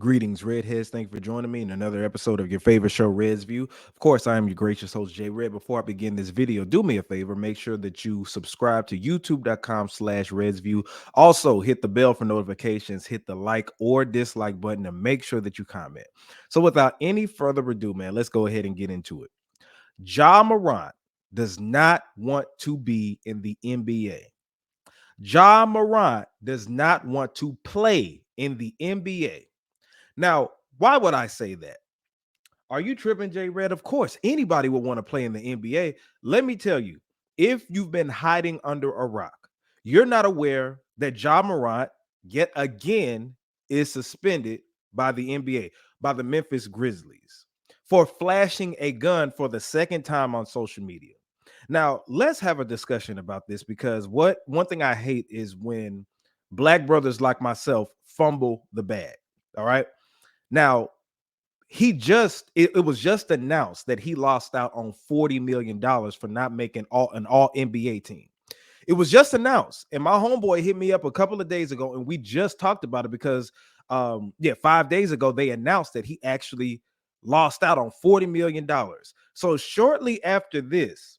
Greetings, Redheads. Thank you for joining me in another episode of your favorite show, Red's View. Of course, I am your gracious host, Jay Red. Before I begin this video, do me a favor. Make sure that you subscribe to youtube.com/Red's View. Also, hit the bell for notifications, hit the like or dislike button, and make sure that you comment. So without any further ado, man, let's go ahead and get into it. Morant does not want to be in the NBA. Morant does not want to play in the NBA. Now, why would I say that? Are you tripping, J Red? Of course, anybody would want to play in the NBA. Let me tell you, if you've been hiding under a rock, you're not aware that Morant yet again is suspended by the NBA, by the Memphis Grizzlies, for flashing a gun for the second time on social media. Now, let's have a discussion about this because one thing I hate is when black brothers like myself fumble the bag. All right. Now, it was just announced that he lost out on $40 million for not making an all NBA team. It was just announced, and my homeboy hit me up a couple of days ago, and we just talked about it because 5 days ago they announced that he actually lost out on $40 million. So shortly after this,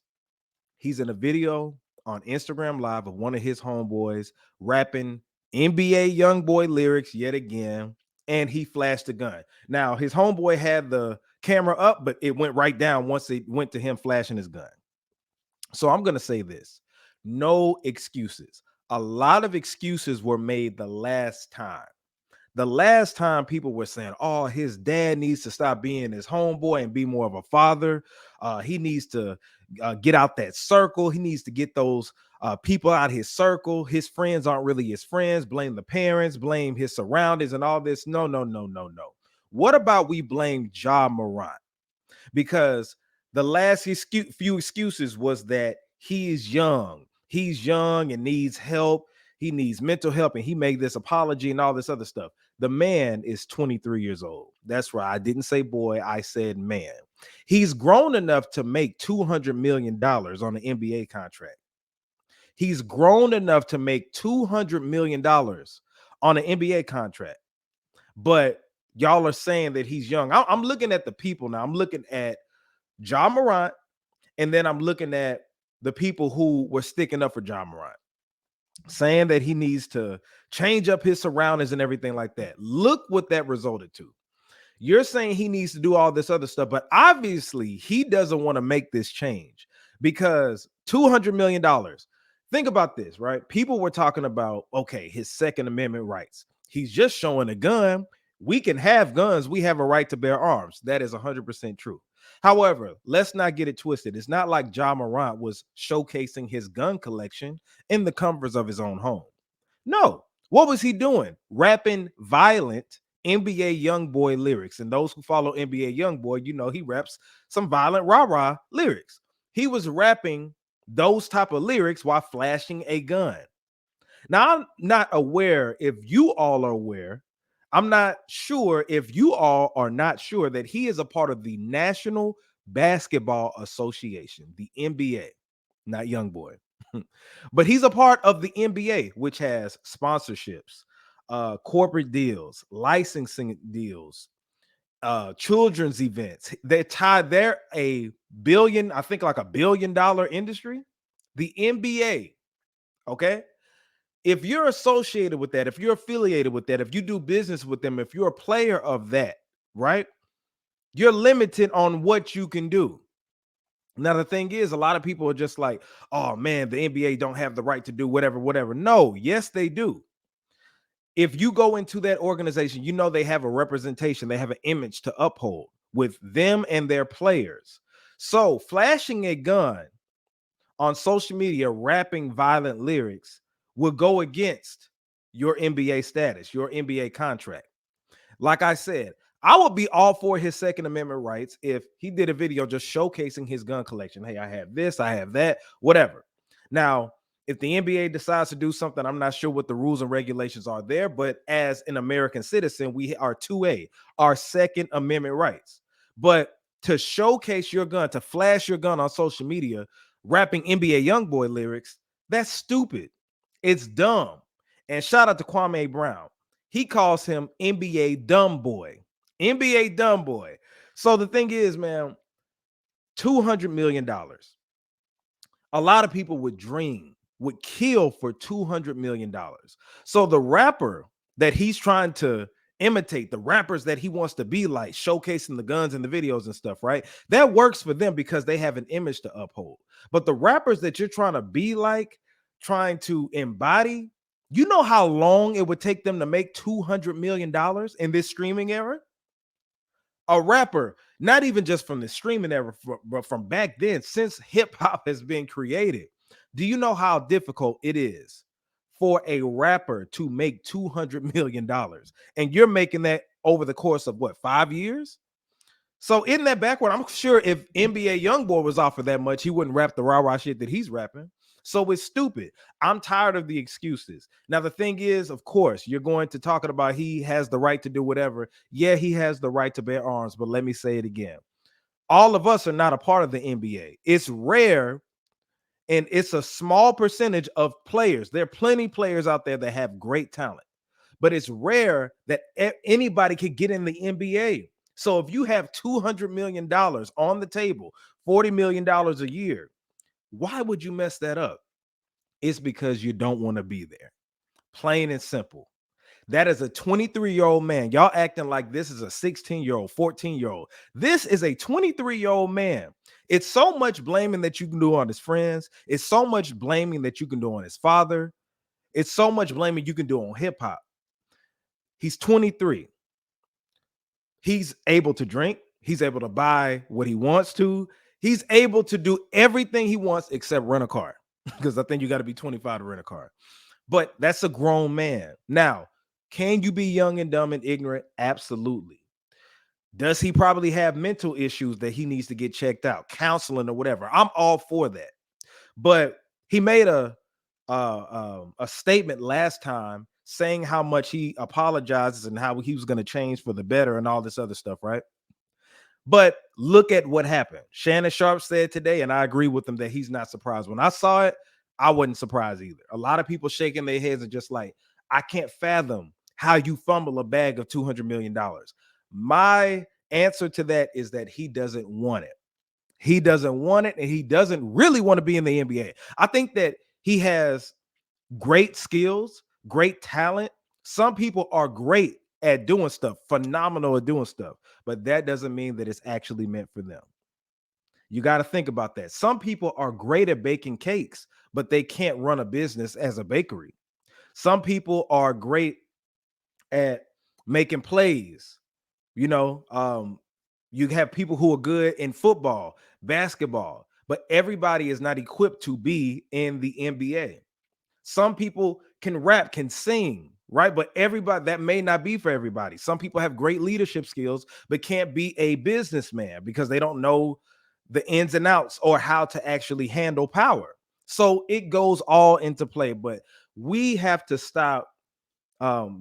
he's in a video on Instagram Live of one of his homeboys rapping NBA young boy lyrics yet again, and he flashed a gun. Now, his homeboy had the camera up, but it went right down once it went to him flashing his gun. So I'm going to say this. No excuses. A lot of excuses were made the last time. The last time people were saying, oh, his dad needs to stop being his homeboy and be more of a father. He needs to get out that circle. He needs to get those people out his circle. His friends aren't really his friends. Blame the parents, blame his surroundings and all this. No, no, no, no, no. What about we blame Morant? Because the last few excuses was that he is young. He's young and needs help. He needs mental help, and he made this apology and all this other stuff. The man is 23 years old. That's right. I didn't say boy, I said man. He's grown enough to make $200 million on an NBA contract. He's grown enough to make $200 million on an NBA contract. But y'all are saying that he's young. I'm looking at the people now. I'm looking at Morant, and then I'm looking at the people who were sticking up for Morant, saying that he needs to change up his surroundings and everything like that. Look what that resulted to. You're saying he needs to do all this other stuff, but obviously he doesn't want to make this change because $200 million. Think about this, right? People were talking about, okay, his Second Amendment rights. He's just showing a gun. We can have guns. We have a right to bear arms. That is 100% true. However, let's not get it twisted. It's not like Morant was showcasing his gun collection in the comforts of his own home. No. What was he doing? Rapping violent NBA Youngboy lyrics. And those who follow NBA Youngboy, you know he raps some violent rah-rah lyrics. He was rapping those type of lyrics while flashing a gun. Now, I'm not aware if you all are aware. I'm not sure if you all are not sure that he is a part of the National Basketball Association, the NBA, not Youngboy. But he's a part of the NBA, which has sponsorships, corporate deals, licensing deals, children's events. They're a billion, I think like $1 billion industry. The NBA, okay? If you're associated with that, if you're affiliated with that, if you do business with them, if you're a player of that, right? You're limited on what you can do. Now, the thing is, a lot of people are just like, oh man, the NBA don't have the right to do whatever. No, yes, they do. If you go into that organization, you know they have a representation, they have an image to uphold with them and their players. So flashing a gun on social media, rapping violent lyrics will go against your NBA status, your NBA contract. Like I said, I would be all for his Second Amendment rights if he did a video just showcasing his gun collection. Hey, I have this, I have that, whatever. Now, if the NBA decides to do something, I'm not sure what the rules and regulations are there, but as an American citizen, we are 2A, our Second Amendment rights. But to showcase your gun, to flash your gun on social media, rapping NBA Youngboy lyrics, that's stupid. It's dumb. And shout out to Kwame Brown. He calls him NBA dumb boy. NBA dumb boy. So the thing is, man, $200 million. A lot of people would dream, would kill for $200 million. So the rapper that he's trying to imitate, the rappers that he wants to be like, showcasing the guns and the videos and stuff, right? That works for them because they have an image to uphold. But the rappers that you're trying to be like, trying to embody, you know how long it would take them to make $200 million in this streaming era? A rapper, not even just from the streaming era, but from back then, since hip hop has been created. Do you know how difficult it is for a rapper to make $200 million? And you're making that over the course of what, 5 years? So in that backward, I'm sure if NBA Youngboy was offered that much, he wouldn't rap the rah-rah shit that he's rapping. So it's stupid. I'm tired of the excuses. Now, the thing is, of course, you're going to talk about he has the right to do whatever. Yeah, he has the right to bear arms, but let me say it again. All of us are not a part of the NBA. It's rare and it's a small percentage of players. There are plenty of players out there that have great talent, but it's rare that anybody could get in the NBA. So if you have $200 million on the table, $40 million a year, why would you mess that up? It's because you don't want to be there. Plain and simple. That is a 23-year-old man. Y'all acting like this is a 16-year-old, 14-year-old. This is a 23-year-old man. It's so much blaming that you can do on his friends. It's so much blaming that you can do on his father. It's so much blaming you can do on hip hop. He's 23. He's able to drink. He's able to buy what he wants to. He's able to do everything he wants except rent a car, because I think you got to be 25 to rent a car. But that's a grown man. Now, can you be young and dumb and ignorant? Absolutely. Does he probably have mental issues that he needs to get checked out, counseling or whatever? I'm all for that. But he made a statement last time saying how much he apologizes and how he was going to change for the better and all this other stuff, right? But look at what happened. Shannon Sharp said today, and I agree with him, that he's not surprised. When I saw it, I wasn't surprised either. A lot of people shaking their heads and just like, I can't fathom how you fumble a bag of $200 million. My answer to that is that he doesn't want it. He doesn't want it, and he doesn't really want to be in the NBA. I think that he has great skills, great talent. Some people are great at doing stuff, phenomenal at doing stuff, but that doesn't mean that it's actually meant for them. You got to think about that. Some people are great at baking cakes, but they can't run a business as a bakery. Some people are great at making plays. You know, you have people who are good in football, basketball, but everybody is not equipped to be in the NBA. Some people can rap, can sing, right? But everybody, that may not be for everybody. Some people have great leadership skills, but can't be a businessman because they don't know the ins and outs or how to actually handle power. So it goes all into play, but we have to stop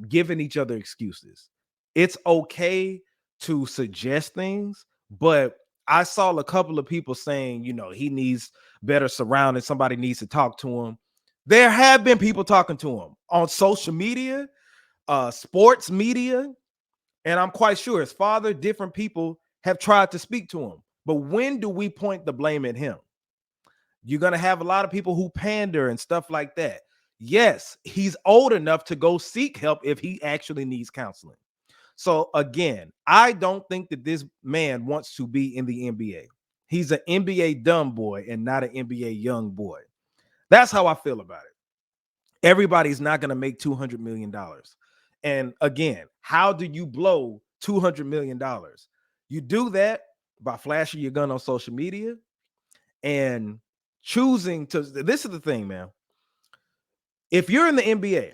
giving each other excuses. It's okay to suggest things, but I saw a couple of people saying, you know, he needs better surroundings. Somebody needs to talk to him. There have been people talking to him on social media, sports media, and I'm quite sure his father, different people have tried to speak to him. But when do we point the blame at him? You're going to have a lot of people who pander and stuff like that. Yes, he's old enough to go seek help if he actually needs counseling. So again, I don't think that this man wants to be in the NBA. He's an NBA dumb boy and not an NBA young boy. That's how I feel about it. Everybody's not going to make $200 million. And again, how do you blow $200 million? You do that by flashing your gun on social media and choosing to. This is the thing, man. If you're in the NBA,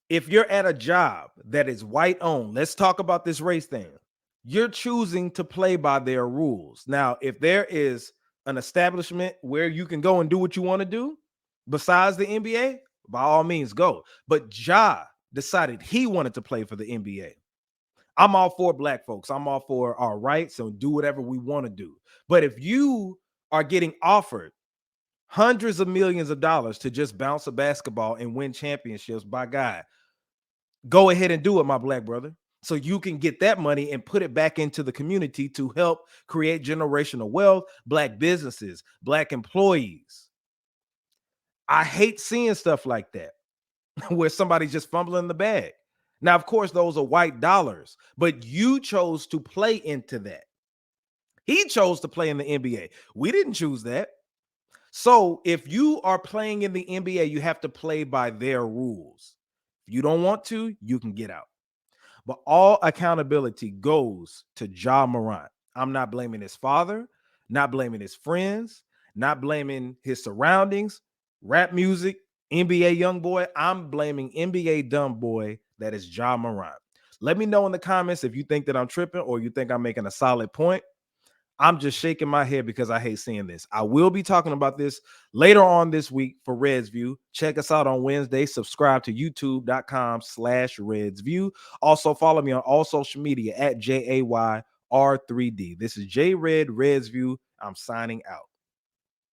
if you're at a job that is white owned, let's talk about this race thing. You're choosing to play by their rules. Now, if there is an establishment where you can go and do what you want to do besides the NBA, by all means go. But Ja decided he wanted to play for the NBA. I'm all for black folks. I'm all for our rights and do whatever we want to do. But if you are getting offered hundreds of millions of dollars to just bounce a basketball and win championships, by God, Go ahead and do it, my black brother. So you can get that money and put it back into the community to help create generational wealth, black businesses, black employees. I hate seeing stuff like that where somebody's just fumbling the bag. Now, of course, those are white dollars, but you chose to play into that. He chose to play in the NBA. We didn't choose that. So if you are playing in the NBA, you have to play by their rules. If you don't want to, you can get out. But all accountability goes to Ja Morant. I'm not blaming his father, not blaming his friends, not blaming his surroundings, rap music, NBA young boy. I'm blaming NBA dumb boy that is Ja Morant. Let me know in the comments if you think that I'm tripping or you think I'm making a solid point. I'm just shaking my head because I hate seeing this. I will be talking about this later on this week for Reds View. Check us out on Wednesday. Subscribe to youtube.com/RedsView. Also, follow me on all social media at JAYR3D. This is J Red Reds View. I'm signing out.